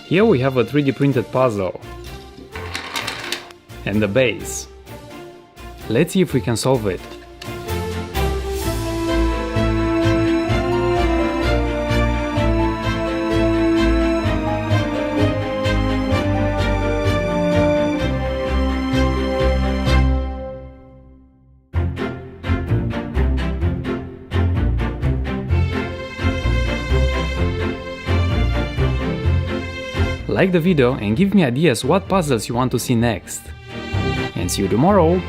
Here we have a 3D printed puzzle and the base. Let's see if we can solve it. Like the video and give me ideas what puzzles you want to see next. And see you tomorrow!